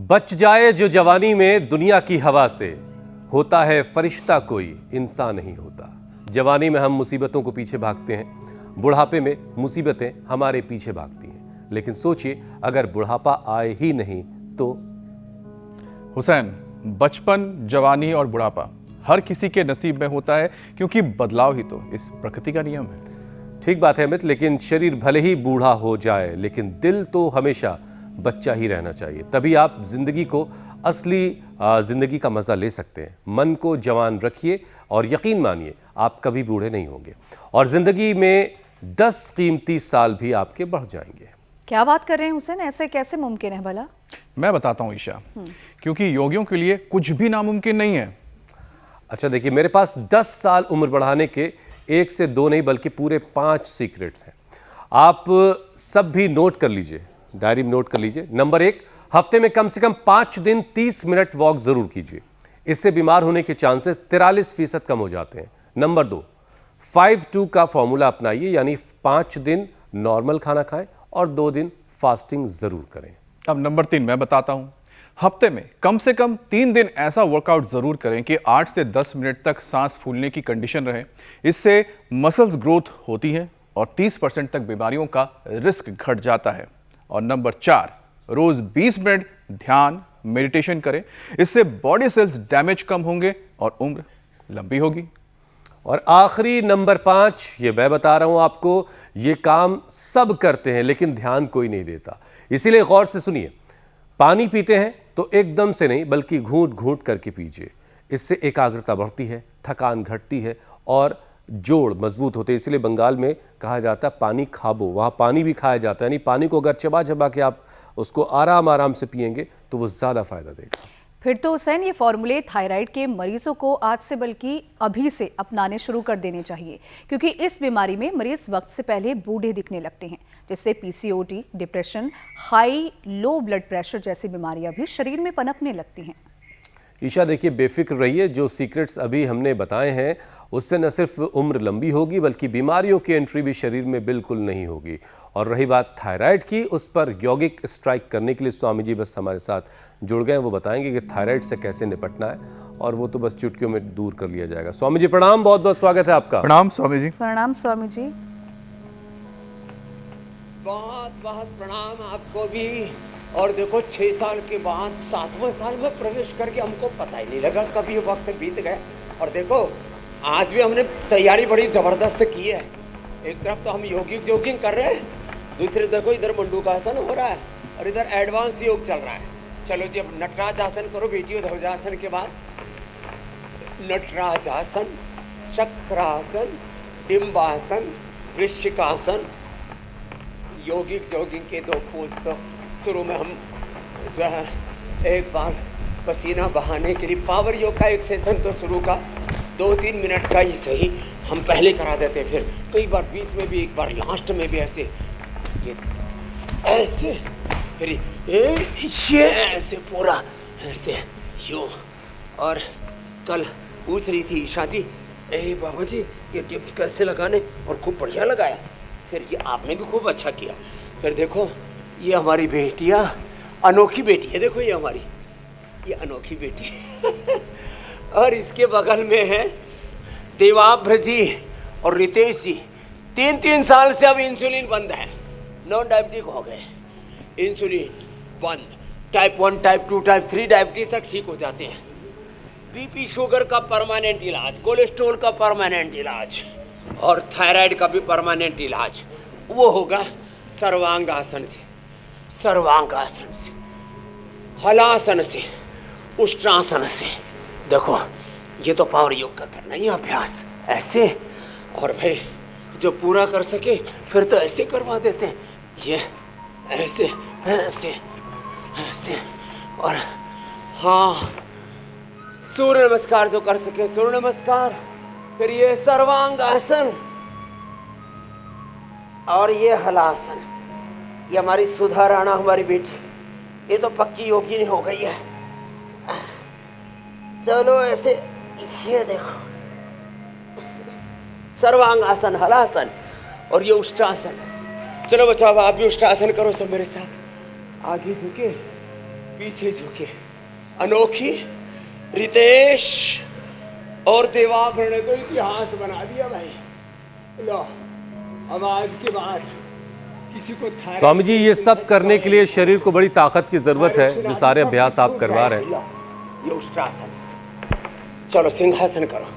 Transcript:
बच जाए जो जवानी में दुनिया की हवा से, होता है फरिश्ता कोई इंसान नहीं होता। जवानी में हम मुसीबतों को पीछे भागते हैं, बुढ़ापे में मुसीबतें हमारे पीछे भागती हैं। लेकिन सोचिए अगर बुढ़ापा आए ही नहीं तो। हुसैन, बचपन, जवानी और बुढ़ापा हर किसी के नसीब में होता है, क्योंकि बदलाव ही तो इस प्रकृति का नियम है। ठीक बात है अमित, लेकिन शरीर भले ही बूढ़ा हो जाए लेकिन दिल तो हमेशा बच्चा ही रहना चाहिए। तभी आप जिंदगी को असली जिंदगी का मजा ले सकते हैं। मन को जवान रखिए और यकीन मानिए आप कभी बूढ़े नहीं होंगे और जिंदगी में 10 कीमती साल भी आपके बढ़ जाएंगे। क्या बात कर रहे हैं हुसैन, ऐसे कैसे मुमकिन है भला? मैं बताता हूँ ईशा, क्योंकि योगियों के लिए कुछ भी नामुमकिन नहीं है। अच्छा देखिए, मेरे पास 10 साल उम्र बढ़ाने के 1 से 2 नहीं बल्कि पूरे 5 सीक्रेट्स हैं। आप सब भी नोट कर लीजिए, डायरी में नोट कर लीजिए। नंबर 1, हफ्ते में कम से कम 5 दिन 30 मिनट वॉक जरूर कीजिए। इससे बीमार होने के चांसेस 43% कम हो जाते हैं। नंबर 2, 5-2 का फॉर्मूला अपनाइए, यानी 5 दिन नॉर्मल खाना खाएं और 2 दिन फास्टिंग जरूर करें। अब नंबर 3 मैं बताता हूँ। हफ्ते में कम से कम 3 दिन ऐसा वर्कआउट जरूर करें कि 8 से 10 मिनट तक सांस फूलने की कंडीशन रहे। इससे मसल्स ग्रोथ होती है और 30% तक बीमारियों का रिस्क घट जाता है। और नंबर 4, रोज 20 मिनट ध्यान मेडिटेशन करें। इससे बॉडी सेल्स डैमेज कम होंगे और उम्र लंबी होगी। और आखिरी नंबर 5, ये मैं बता रहा हूं आपको, ये काम सब करते हैं लेकिन ध्यान कोई नहीं देता। इसीलिए गौर से सुनिए। पानी पीते हैं तो एकदम से नहीं बल्कि घूंट घूंट करके पीजिए। इससे एकाग्रता बढ़ती है, थकान घटती है और जोड़ मजबूत होते हैं। इसलिए बंगाल में कहा जाता है पानी खाबो, वहाँ पानी भी खाया जाता है। यानी पानी को अगर चबा चबा के आप उसको आराम आराम से पिएंगे तो वो ज़्यादा फायदा देगा। फिर तो हुसैन ये फॉर्मूले थायराइड के मरीजों को आज से बल्कि अभी से अपनाने शुरू कर देने चाहिए, क्योंकि इस बीमारी में मरीज वक्त से पहले बूढ़े दिखने लगते हैं, जिससे PCOD, depression, high low blood pressure जैसी बीमारियां भी शरीर में पनपने लगती हैं। ईशा देखिए, बेफिक्र रहिए। जो सीक्रेट्स अभी हमने बताए हैं उससे न सिर्फ उम्र लंबी होगी बल्कि बीमारियों की एंट्री भी शरीर में बिल्कुल नहीं होगी। और रही बात थायराइड की, उस पर यौगिक स्ट्राइक करने के लिए स्वामी जी बस हमारे साथ जुड़ गए। वो बताएंगे कि थायराइड से कैसे निपटना है और वो तो बस चुटकियों में दूर कर लिया जाएगा। स्वामी जी प्रणाम, बहुत बहुत स्वागत है आपका। प्रणाम स्वामी जी। प्रणाम स्वामी जी। बहुत बहुत प्रणाम आपको भी। और देखो 6 साल के बाद 7वें साल में प्रवेश करके हमको पता ही नहीं लगा कभी ये वक्त बीत गया। और देखो आज भी हमने तैयारी बड़ी जबरदस्त की है। एक तरफ तो हम जोगिंग कर रहे हैं, दूसरे देखो इधर मंडूकासन हो रहा है और इधर एडवांस योग चल रहा है। चलो जी अब नटराज आसन करो बेटियों। ध्वजासन के बाद नटराज आसन, चक्रासन, डिम्बासन, वृश्चिकासन। योगिक जोगिंग के 2 पोज तो शुरू में हम जो है एक बार पसीना बहाने के लिए पावर योग का एक सेशन तो शुरू का 2-3 मिनट का ही सही हम पहले करा देते, फिर कई बार बीच में भी, एक बार लास्ट में भी ऐसे ये ऐसे, फिर ये ऐसे पूरा ऐसे यूँ। और कल पूछ रही थी ईशा जी, बाबा जी ये टिप्स कैसे लगाने, और खूब बढ़िया लगाया। फिर ये आपने भी खूब अच्छा किया। फिर देखो ये हमारी बेटियाँ, अनोखी बेटी है। देखो ये हमारी ये अनोखी बेटी और इसके बगल में है देवाभ्र जी और रितेश जी। 3-3 साल से अब इंसुलिन बंद है, नॉन डायबिटिक हो गए। इंसुलिन बंद, टाइप 1, टाइप 2, टाइप 3 डायबिटीज तक ठीक हो जाते हैं। बीपी शुगर का परमानेंट इलाज, कोलेस्ट्रॉल का परमानेंट इलाज और थायराइड का भी परमानेंट इलाज वो होगा सर्वांगासन से, सर्वांगासन से, हलासन से, उष्ट्रासन से। देखो ये तो पावर योग का करना ही अभ्यास ऐसे। और भाई जो पूरा कर सके फिर तो ऐसे करवा देते हैं, ये ऐसे ऐसे ऐसे। और हाँ, सूर्य नमस्कार जो कर सके सूर्य नमस्कार, फिर ये सर्वांगासन और ये हलासन। ये हमारी सुधा राणा, हमारी बेटी, ये तो पक्की योगिनी हो गई है। चलो ऐसे, ये देखो सर्वांगासन, हलासन और ये उष्ट्रासन। चलो बच्चा आप भी उष्ट्रासन करो सब मेरे साथ। आगे झुके, पीछे झुके। अनोखी रितेश और देवाभरण ने तो इतिहास बना दिया भाई। लो अब आज के बाद किसी को थायराइड स्वामी जी, ये सब करने के लिए शरीर को बड़ी ताकत की जरूरत है, जो सारे अभ्यास आप करवा रहे हैं। ये उष्ट्रासन। चलो सिंहासन करो।